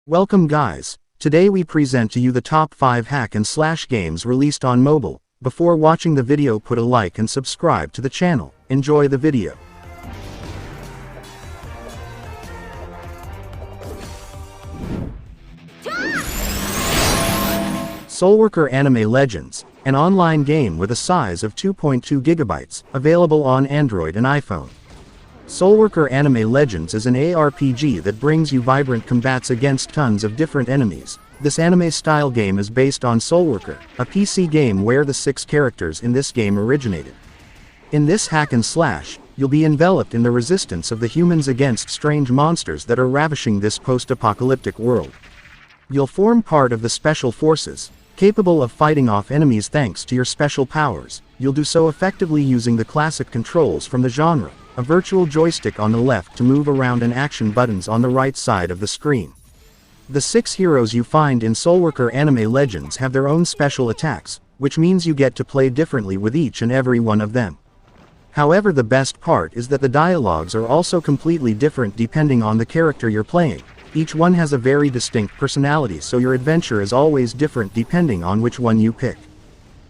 Welcome guys, today we present to you the top 5 hack and slash games released on mobile. Before watching the video, put a like and subscribe to the channel. Enjoy the video. Soulworker Anime Legends, an online game with a size of 2.2 gigabytes, available on Android and iPhone. Soulworker Anime Legends is an ARPG that brings you vibrant combats against tons of different enemies. This anime-style game is based on Soulworker, a PC game where the 6 characters in this game originated. In this hack and slash, you'll be enveloped in the resistance of the humans against strange monsters that are ravishing this post-apocalyptic world. You'll form part of the Special Forces, capable of fighting off enemies thanks to your special powers. You'll do so effectively using the classic controls from the genre, a virtual joystick on the left to move around and action buttons on the right side of the screen. The 6 heroes you find in Soulworker Anime Legends have their own special attacks, which means you get to play differently with each and every one of them. However, the best part is that the dialogues are also completely different depending on the character you're playing. Each one has a very distinct personality, so your adventure is always different depending on which one you pick.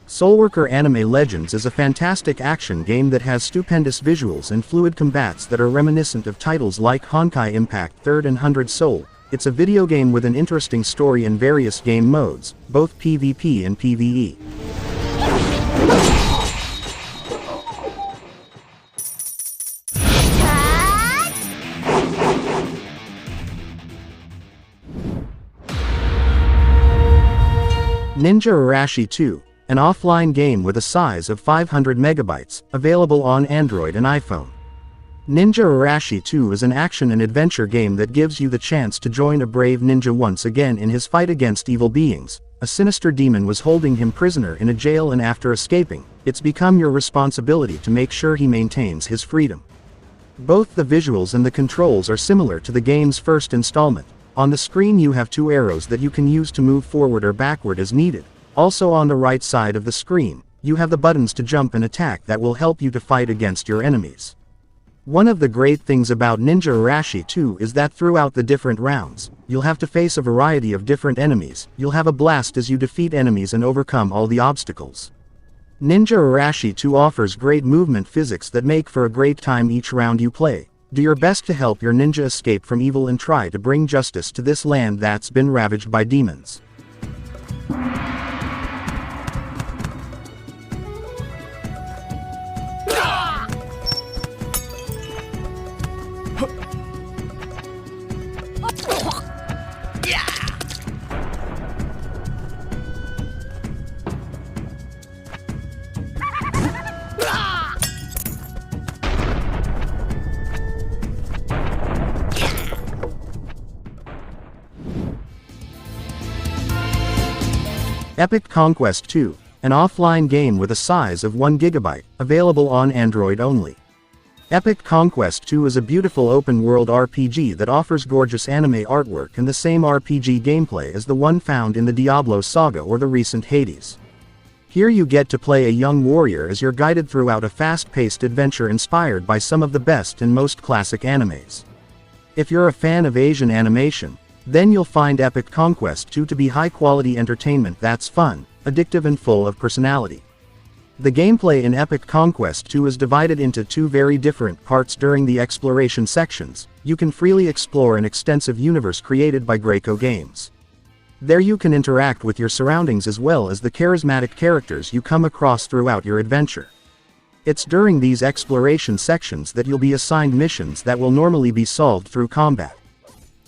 Soulworker Anime Legends is a fantastic action game that has stupendous visuals and fluid combats that are reminiscent of titles like Honkai Impact 3rd and 100 Soul. It's a video game with an interesting story and various game modes, both PvP and PvE. Ninja Arashi 2, an offline game with a size of 500 megabytes, available on Android and iPhone. Ninja Arashi 2 is an action and adventure game that gives you the chance to join a brave ninja once again in his fight against evil beings. A sinister demon was holding him prisoner in a jail, and after escaping, it's become your responsibility to make sure he maintains his freedom. Both the visuals and the controls are similar to the game's first installment. On the screen you have 2 arrows that you can use to move forward or backward as needed. Also on the right side of the screen, you have the buttons to jump and attack that will help you to fight against your enemies. One of the great things about Ninja Arashi 2 is that throughout the different rounds, you'll have to face a variety of different enemies. You'll have a blast as you defeat enemies and overcome all the obstacles. Ninja Arashi 2 offers great movement physics that make for a great time each round you play. Do your best to help your ninja escape from evil and try to bring justice to this land that's been ravaged by demons. Epic Conquest 2, an offline game with a size of 1 gigabyte, available on Android only. Epic Conquest 2 is a beautiful open-world RPG that offers gorgeous anime artwork and the same RPG gameplay as the one found in the Diablo saga or the recent Hades. Here you get to play a young warrior as you're guided throughout a fast-paced adventure inspired by some of the best and most classic animes. If you're a fan of Asian animation, then you'll find Epic Conquest 2 to be high-quality entertainment that's fun, addictive and full of personality. The gameplay in Epic Conquest 2 is divided into 2 very different parts. During the exploration sections, you can freely explore an extensive universe created by Greco Games. There you can interact with your surroundings as well as the charismatic characters you come across throughout your adventure. It's during these exploration sections that you'll be assigned missions that will normally be solved through combat.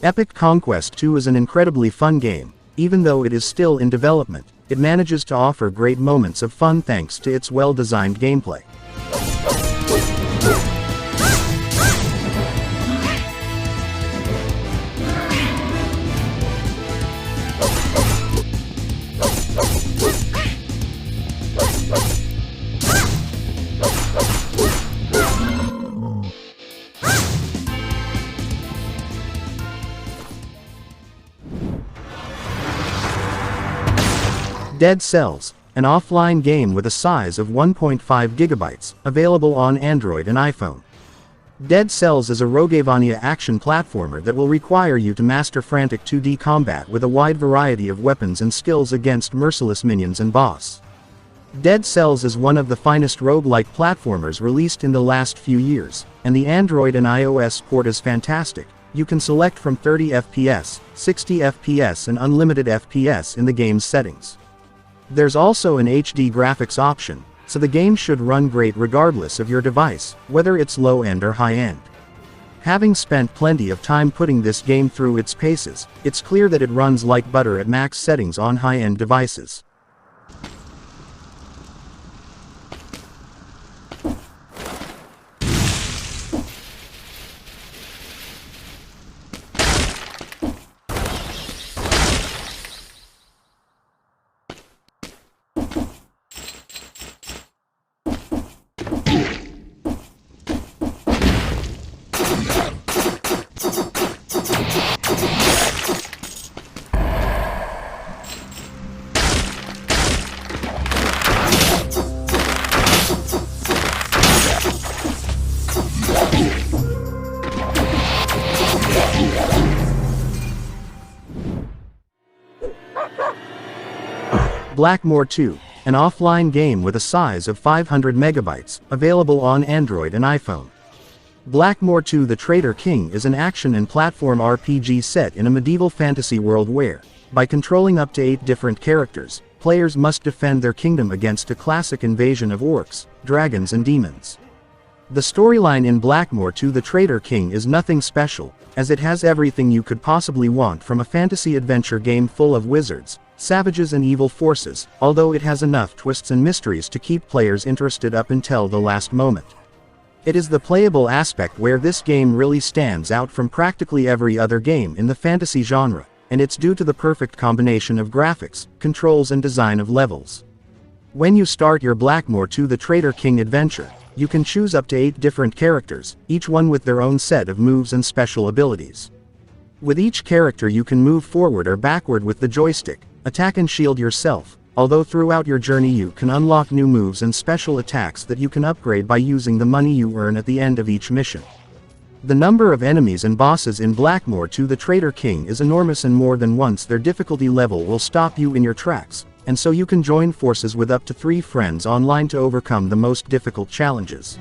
Epic Conquest 2 is an incredibly fun game. Even though it is still in development, it manages to offer great moments of fun thanks to its well-designed gameplay. Dead Cells, an offline game with a size of 1.5 gigabytes, available on Android and iPhone. Dead Cells is a Roguevania action platformer that will require you to master frantic 2D combat with a wide variety of weapons and skills against merciless minions and boss. Dead Cells is one of the finest roguelike platformers released in the last few years, and the Android and iOS port is fantastic. You can select from 30 FPS, 60 FPS and unlimited FPS in the game's settings. There's also an HD graphics option, so the game should run great regardless of your device, whether it's low-end or high-end. Having spent plenty of time putting this game through its paces, it's clear that it runs like butter at max settings on high-end devices. Blackmore 2, an offline game with a size of 500 megabytes, available on Android and iPhone. Blackmore 2 The Traitor King is an action and platform RPG set in a medieval fantasy world where, by controlling up to 8 different characters, players must defend their kingdom against a classic invasion of orcs, dragons and demons. The storyline in Blackmore 2 The Traitor King is nothing special, as it has everything you could possibly want from a fantasy adventure game full of wizards, savages and evil forces, although it has enough twists and mysteries to keep players interested up until the last moment. It is the playable aspect where this game really stands out from practically every other game in the fantasy genre, and it's due to the perfect combination of graphics, controls and design of levels. When you start your Blackmore 2 The Traitor King adventure, you can choose up to 8 different characters, each one with their own set of moves and special abilities. With each character you can move forward or backward with the joystick, attack and shield yourself, although throughout your journey you can unlock new moves and special attacks that you can upgrade by using the money you earn at the end of each mission. The number of enemies and bosses in Blackmore 2 The Traitor King is enormous, and more than once their difficulty level will stop you in your tracks, and so you can join forces with up to 3 friends online to overcome the most difficult challenges.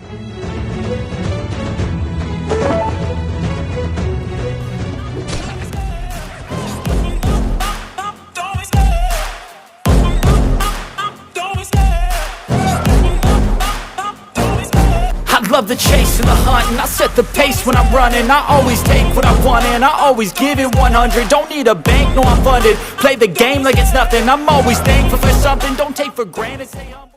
Love the chase and the hunt, and I set the pace when I'm running. I always take what I want and I always give it 100. Don't need a bank, no I'm funded. Play the game like it's nothing. I'm always thankful for something. Don't take for granted. Stay humble.